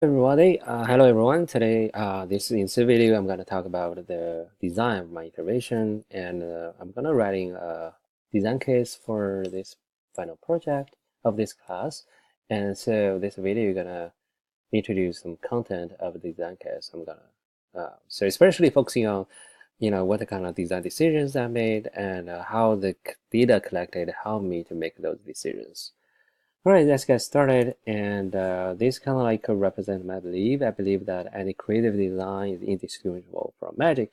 Everybody, hello everyone. Today, in this video, I'm gonna talk about the design of my iteration, and I'm gonna writing a design case for this final project of this class. And so, this video, you're gonna introduce some content of the design case. So especially focusing on, what kind of design decisions I made and how the data collected helped me to make those decisions. All right, let's get started. And this kind of like represent my belief. I believe that any creative design is indistinguishable from magic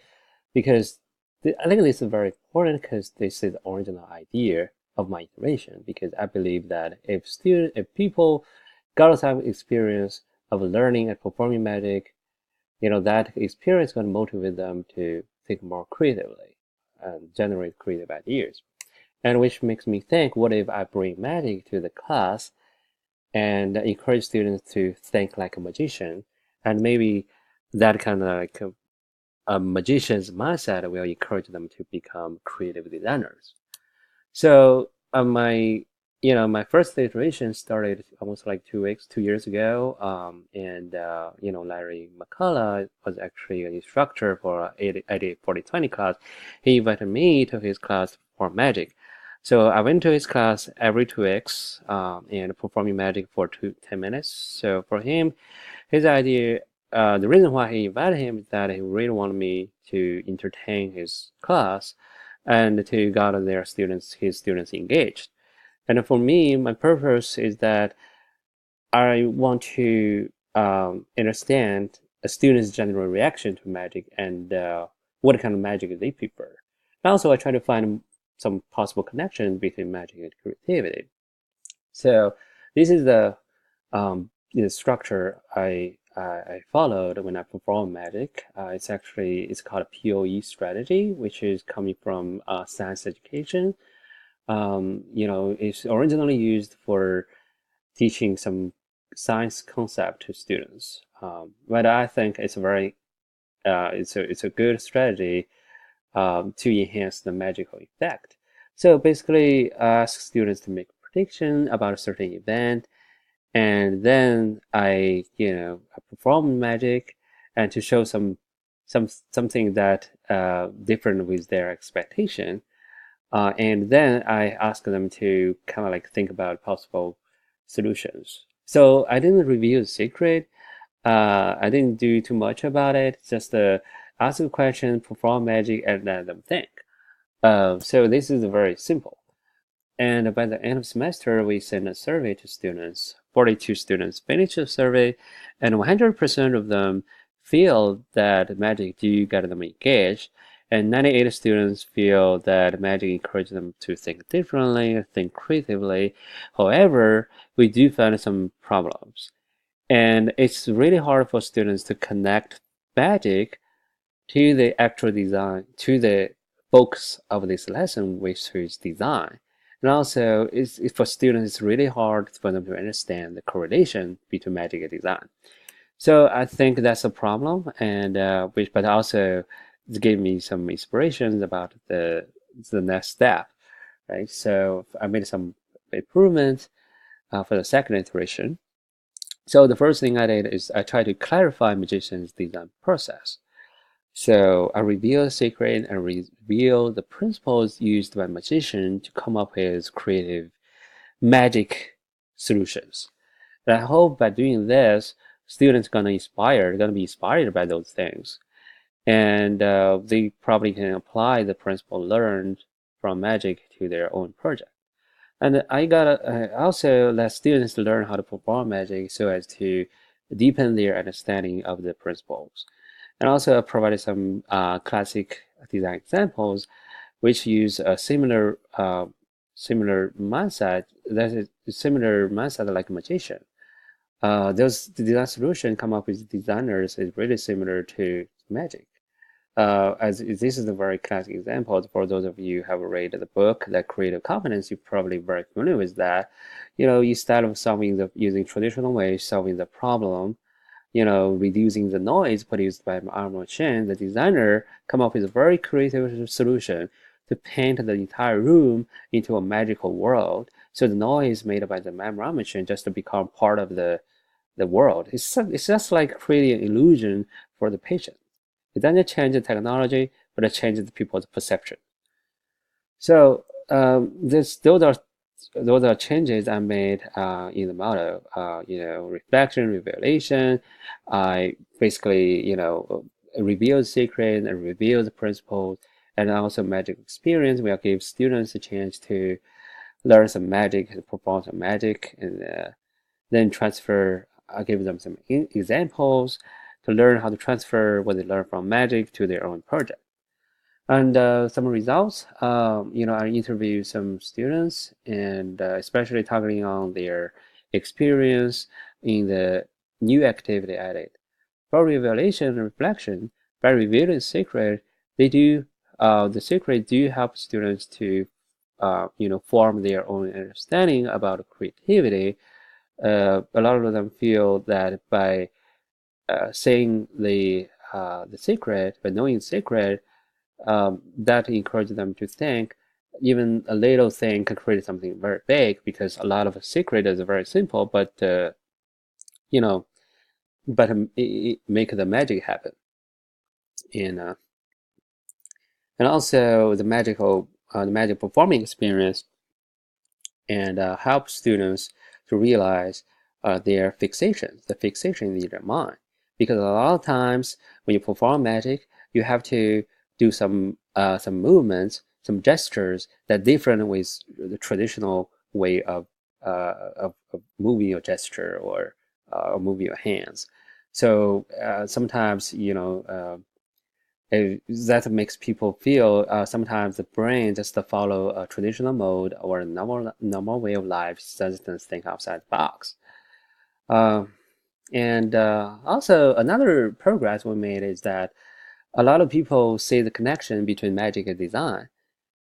because I think this is very important because this is the original idea of my iteration. Because I believe that if people got some experience of learning and performing magic, that experience is going to motivate them to think more creatively and generate creative ideas. And which makes me think, what if I bring magic to the class and encourage students to think like a magician? And maybe that kind of like a magician's mindset will encourage them to become creative designers. So my first iteration started almost like 2 years ago. Larry McCullough was actually an instructor for 80/40/20 class. He invited me to his class for magic. So I went to his class every 2 weeks and performing magic for 10 minutes. So for him, his idea, the reason why he invited him is that he really wanted me to entertain his class and to get his students engaged. And for me, my purpose is that I want to understand a student's general reaction to magic and what kind of magic they prefer. And also, I try to find some possible connection between magic and creativity. So this is the structure I followed when I perform magic. It's called a POE strategy, which is coming from science education. It's originally used for teaching some science concept to students. But I think it's a good strategy to enhance the magical effect. So basically, ask students to make a prediction about a certain event, and then I perform magic and to show something that different with their expectation. And then I ask them to kind of like think about possible solutions. So I didn't reveal the secret. I didn't do too much about it. Just ask a question, perform magic, and let them think. So this is very simple. And by the end of semester, we send a survey to students. 42 students finished the survey, and 100% of them feel that magic do get them engaged, and 98 students feel that magic encourages them to think differently, think creatively. However, we do find some problems, and it's really hard for students to connect magic to the actual design, to the focus of this lesson, which is design. And also, for students, it's really hard for them to understand the correlation between magic and design. So I think that's a problem, and but also it gave me some inspirations about the next step, right? So I made some improvements for the second iteration. So the first thing I did is I tried to clarify magician's design process. So I reveal the secret and reveal the principles used by magician to come up with creative magic solutions. And I hope by doing this, students gonna be inspired by those things, and they probably can apply the principle learned from magic to their own project. And I also let students learn how to perform magic so as to deepen their understanding of the principles. And also provided some classic design examples which use a similar mindset, that is similar mindset like a magician. Those design solution come up with designers is really similar to magic. As this is a very classic example for those of you who have read the book, The Creative Competence, you're probably very familiar with that. Instead of using traditional ways, solving the problem, reducing the noise produced by our machine, the designer come up with a very creative solution to paint the entire room into a magical world. So the noise made by the MRI machine just to become part of the world. It's just like creating an illusion for the patient. It doesn't change the technology, but it changes the people's perception. So those are changes I made in the model. Reflection, revelation. I basically reveal the secret and reveal the principles, and also magic experience. We'll give students a chance to learn some magic, perform some magic, and then transfer. I'll give them some examples to learn how to transfer what they learn from magic to their own project. And some results, I interviewed some students and especially targeting on their experience in the new activity added. For revelation and reflection, by revealing secret, the secret do help students to, form their own understanding about creativity. A lot of them feel that by saying the secret, by knowing the secret, that encourages them to think even a little thing can create something very big because a lot of secret is very simple, but you know, but it make the magic happen. And also the magic performing experience and help students to realize their fixations, the fixation in their mind. Because a lot of times when you perform magic, you have to do some movements, some gestures that different with the traditional way of moving your gesture or moving your hands. So sometimes that makes people feel sometimes the brain just to follow a traditional mode or a normal way of life doesn't think outside the box. Uh, and also another progress we made is that a lot of people see the connection between magic and design,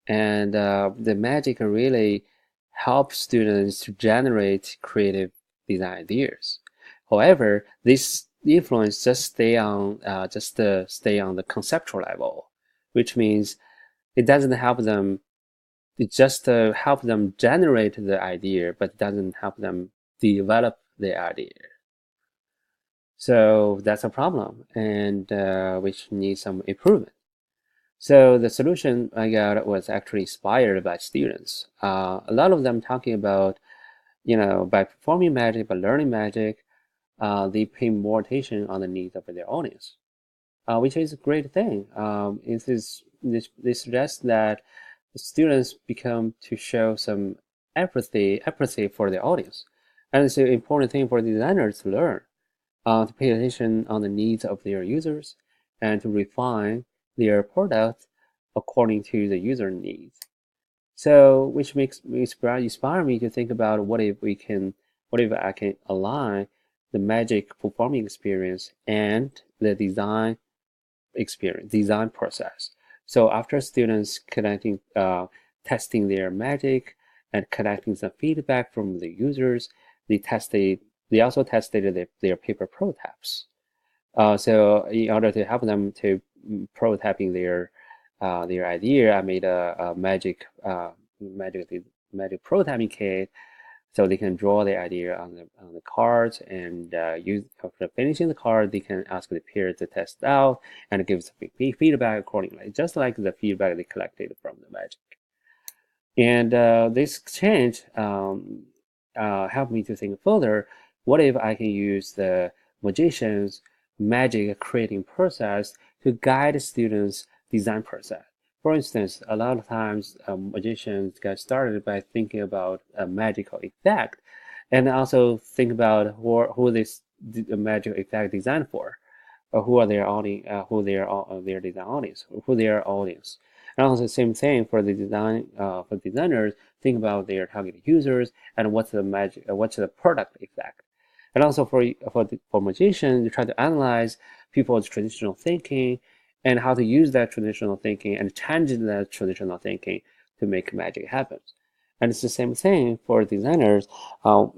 and the magic really helps students to generate creative design ideas. However, this influence stay on the conceptual level, which means it doesn't help them. It just help them generate the idea, but doesn't help them develop the idea. So that's a problem, and which needs some improvement. So the solution I got was actually inspired by students. A lot of them talking about, by performing magic, by learning magic, they pay more attention on the needs of their audience, which is a great thing. This suggests that the students become to show some empathy for their audience, and it's an important thing for designers to learn, to pay attention on the needs of their users, and to refine their product according to the user needs. So, which makes me inspire me to think about what if I can align the magic performing experience and the design process. So after students testing their magic and collecting some feedback from the users, they also tested their paper prototypes. So in order to help them to prototyping their idea, I made a magic prototyping kit so they can draw the idea on the cards and use after finishing the card, they can ask the peer to test out and give some feedback accordingly, just like the feedback they collected from the magic. And this exchange helped me to think further. What if I can use the magician's magic creating process to guide students' design process? For instance, a lot of times magicians get started by thinking about a magical effect, and also think about who this magical effect designed for, or who are their audience, their design audience, who their audience. And also the same thing for the for designers, think about their target users and what's the product effect. And also for magicians, you try to analyze people's traditional thinking and how to use that traditional thinking and change that traditional thinking to make magic happen. And it's the same thing for designers.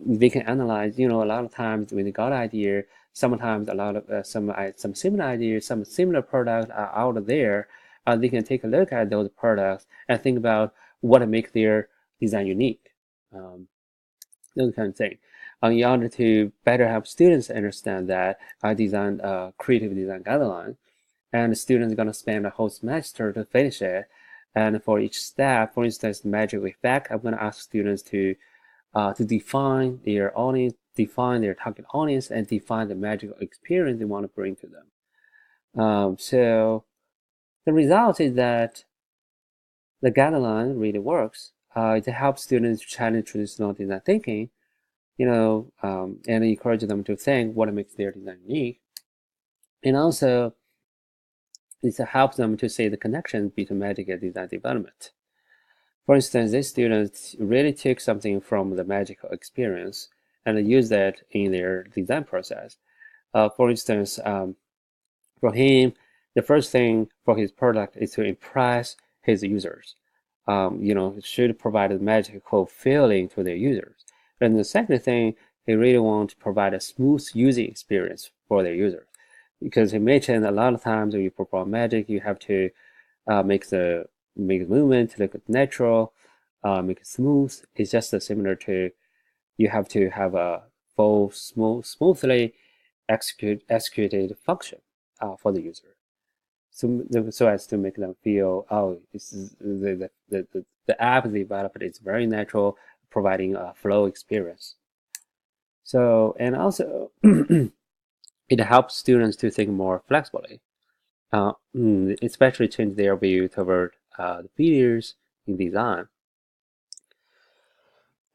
They can analyze, a lot of times when they got an idea, sometimes a lot of some similar ideas, some similar products are out there. They can take a look at those products and think about what makes their design unique. Those kind of thing. in order to better help students understand that I designed a creative design guideline, and the students are going to spend a whole semester to finish it. And for each step, for instance, the magic effect, I'm going to ask students to define their audience, define their target audience, and define the magical experience they want to bring to them. So the result is that the guideline really works. It helps students challenge traditional design thinking, and encourage them to think what makes their design unique. And also, it helps them to see the connection between magic and design development. For instance, these students really took something from the magical experience and use that in their design process. For instance, for him, the first thing for his product is to impress his users. It should provide a magical feeling to their users. And the second thing, he really wants to provide a smooth using experience for their users. Because he mentioned a lot of times when you perform magic, you have to make the movement look natural, make it smooth. It's just similar to you have to have a full smoothly executed function for the user. So as to make them feel, oh, this is the app developed is very natural, providing a flow experience. So, and also it helps students to think more flexibly, especially change their view toward the features in design.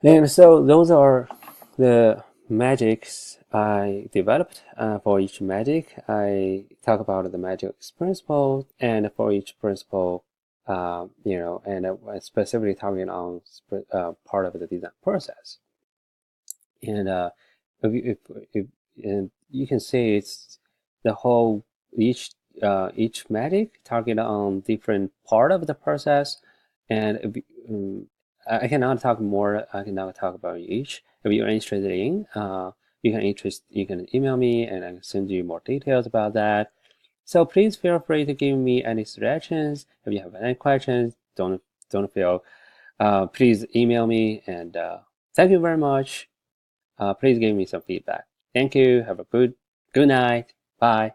And so those are the magics I developed. For each magic, I talk about the magic principle, and for each principle, and I specifically talking on part of the design process. And and you can see it's the whole each magic target on different part of the process, and I cannot talk more. I cannot talk about each. If you're interested in, you can email me and I can send you more details about that. So please feel free to give me any suggestions. If you have any questions, don't feel. Please email me, and thank you very much. Please give me some feedback. Thank you. Have a good night. Bye.